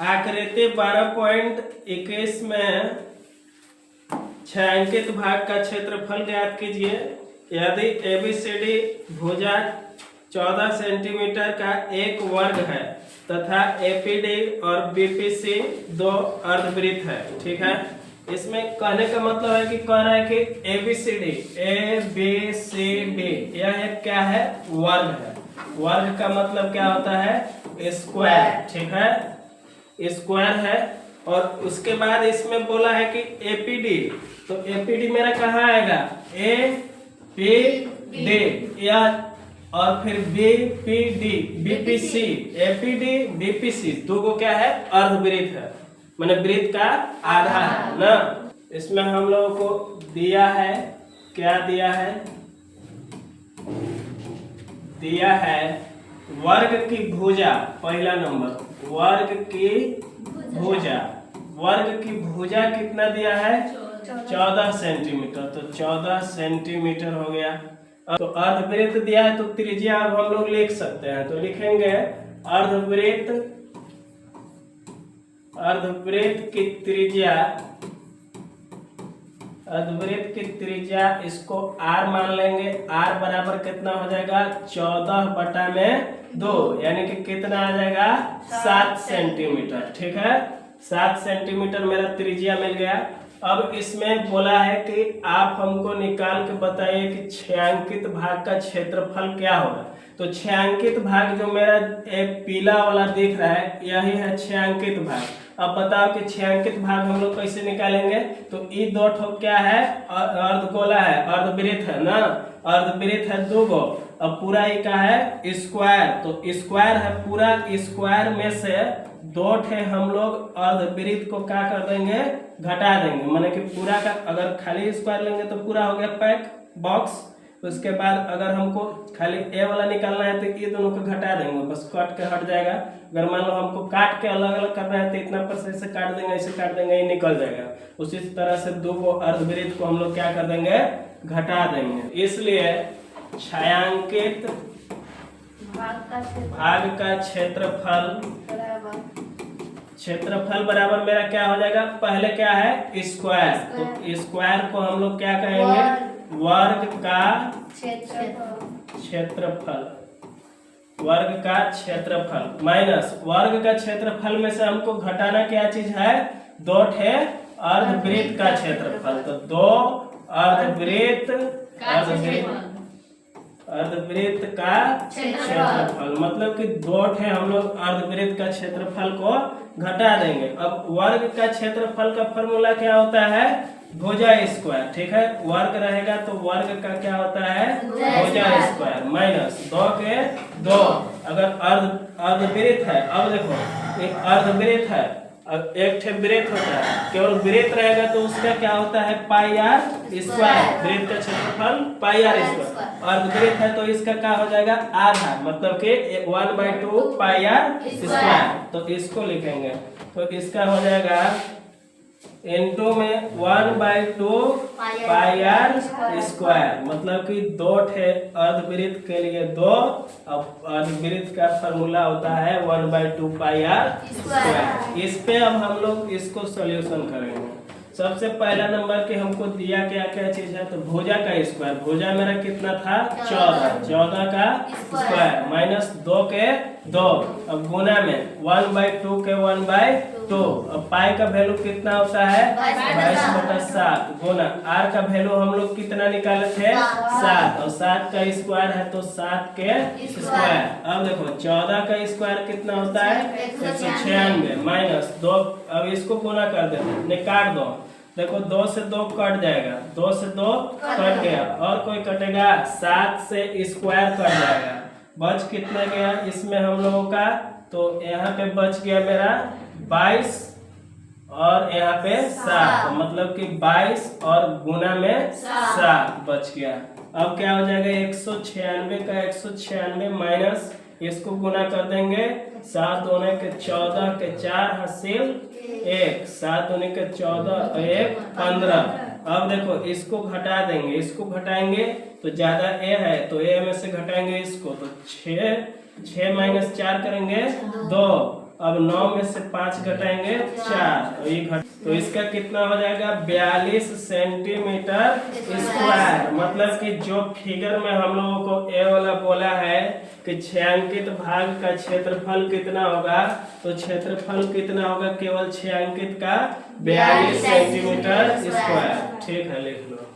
आकृति 12.21 में छायांकित भाग का क्षेत्रफल ज्ञात कीजिए। यदि एबीसीडी भुजा 14 सेंटीमीटर का एक वर्ग है तथा एपीडी और बीपीसी दो अर्धवृत्त है। ठीक है, इसमें कहने का मतलब है कि कह रहा है कि एबीसीडी यह एक क्या है, वर्ग है। वर्ग का मतलब क्या होता है, स्क्वायर। ठीक है, स्क्वायर है। और उसके बाद इसमें बोला है कि एपीडी, तो एपीडी मेरा कहाँ आएगा, ए पी डी या और फिर बीपीडी बीपीसी। एपीडी बीपीसी दो को क्या है, अर्धवृत्त है, माने वृत्त का आधा है ना। इसमें हम लोगों को दिया है, क्या दिया है, दिया है वर्ग की भुजा। पहला नंबर वर्ग की भुजा, वर्ग की भुजा कितना दिया है, 14 सेंटीमीटर। तो 14 सेंटीमीटर हो गया। तो अर्धवृत्त दिया है तो त्रिज्या अब हम लोग लिख सकते हैं। तो लिखेंगे अर्धवृत्त, अर्धवृत्त की त्रिज्या, अर्धवृत्त की त्रिज्या इसको r मान लेंगे। r बराबर कितना हो जाएगा, 14/2, यानी कि कितना आ जाएगा, 7 सेंटीमीटर। ठीक है, 7 सेंटीमीटर मेरा त्रिज्या मिल गया। अब इसमें बोला है कि आप हमको निकाल के बताइए कि छायांकित भाग का क्षेत्रफल क्या होगा। तो छायांकित भाग जो मेरा एक पीला वाला दिख रहा है, यही है छायांकित भाग। अब बताओ कि छायांकित भाग हम लोग कैसे निकालेंगे। तो ई दो ठो क्या है, अर्धगोला है, अर्धवृत्त है ना, अर्धवृत्त है दो गो। अब पूरा ये क्या है, स्क्वायर। तो स्क्वायर है, पूरा स्क्वायर में से दो ठे हम लोग अर्धवृत्त को क्या कर देंगे, घटा देंगे। माने कि पूरा का अगर खाली स्क्वायर लेंगे तो पूरा हो गया पैक बॉक्स। उसके बाद अगर हमको खाली ए वाला निकालना है तो ये दोनों को घटा देंगे, बस कट के हट जाएगा। अगर मान लो हमको काट के अलग अलग करना है तो इतना पर से काट देंगे, ऐसे काट देंगे, ये निकल जाएगा। उसी तरह से दो को अर्धवृत्त को हम लोग क्या कर देंगे, घटा देंगे। इसलिए छायांकित भाग का क्षेत्रफल, क्षेत्रफल बराबर मेरा क्या हो जाएगा, पहले क्या है, स्क्वायर। तो स्क्वायर को हम लोग क्या कहेंगे, वर्ग का क्षेत्रफल, वर्ग का क्षेत्रफल माइनस वर्ग का क्षेत्रफल में से हमको घटाना क्या चीज है, दो ठे अर्धवृत्त का क्षेत्रफल। तो दो अर्धवृत्त, अर्धवृत्त का क्षेत्रफल मतलब कि दो ठे हम लोग अर्धवृत्त का क्षेत्रफल को घटा देंगे। अब वर्ग का क्षेत्रफल का फॉर्मूला क्या होता है, भुजा स्क्वायर। ठीक है, वर्ग रहेगा तो वर्ग का क्या होता है, भुजा स्क्वायर माइनस 2 के 2। अगर अर्धवृत्त है, अब देखो एक अर्धवृत्त है, एक ठे वृत्त होता है, केवल वृत्त रहेगा तो उसका क्या होता है, पाई आर स्क्वायर। वृत्त का क्षेत्रफल पाई आर स्क्वायर। अर्धवृत्त है तो इसका क्या हो जाएगा, आधा, मतलब कि 1/2 पाई आर स्क्वायर। तो इसको लिखेंगे तो इसका हो जाएगा इनटू में 1/2 पाई आर स्क्वायर, मतलब कि दो ठे अर्धवृत्त के लिए दो। अब अर्धवृत्त का फॉर्मूला होता है 1/2 पाई आर स्क्वायर। इस पे अब हम लोग इसको सॉल्यूशन करेंगे। सबसे पहला नंबर के हमको दिया क्या क्या चीज है, तो भुजा का स्क्वायर। भुजा मेरा कितना था, 14 का स्क्वायर माइनस 2 के 2। अब गुना में 1/2 के 1/2। अब पाई का वैल्यू कितना होता है, 22/7 गुना आर का वैल्यू हम लोग कितना निकाले थे, 7। और 7 का स्क्वायर है तो 7 के स्क्वायर। अब देखो 14 का स्क्वायर कितना होता है, 196 माइनस 2। अब इसको गुना कर देते, काट दो। देखो 2 से 2 कट जाएगा, 2 से 2 कट गया, और कोई कटेगा, 7 से स्क्वायर कट जाएगा। बच कितना गया इसमें हम लोगों का, तो यहाँ पे बच गया मेरा 22 और यहाँ पे 7, मतलब कि 22 और गुना में 7 बच गया। अब क्या हो जाएगा, 196 का 196 माइनस इसको गुना कर देंगे, 7 दूने के 14 के 4 हासिल 1, 7 दूने के 14 और 1 15। अब देखो इसको घटा देंगे, इसको घटाएंगे तो ज्यादा ए है तो ए में से घटाएंगे इसको, तो 6 माइनस 4 करेंगे 2, अब 9 में से 5 घटाएंगे 4, तो ये तो इसका कितना हो जाएगा 42 सेंटीमीटर स्क्वायर। मतलब कि जो फिगर में हम लोगों को ए वाला बोला है कि छायांकित भाग का क्षेत्रफल कितना होगा, तो क्षेत्रफल कितना होगा केवल छायांकित का 42 सेंटीमीटर स्क्वायर। ठीक है, लिख लो।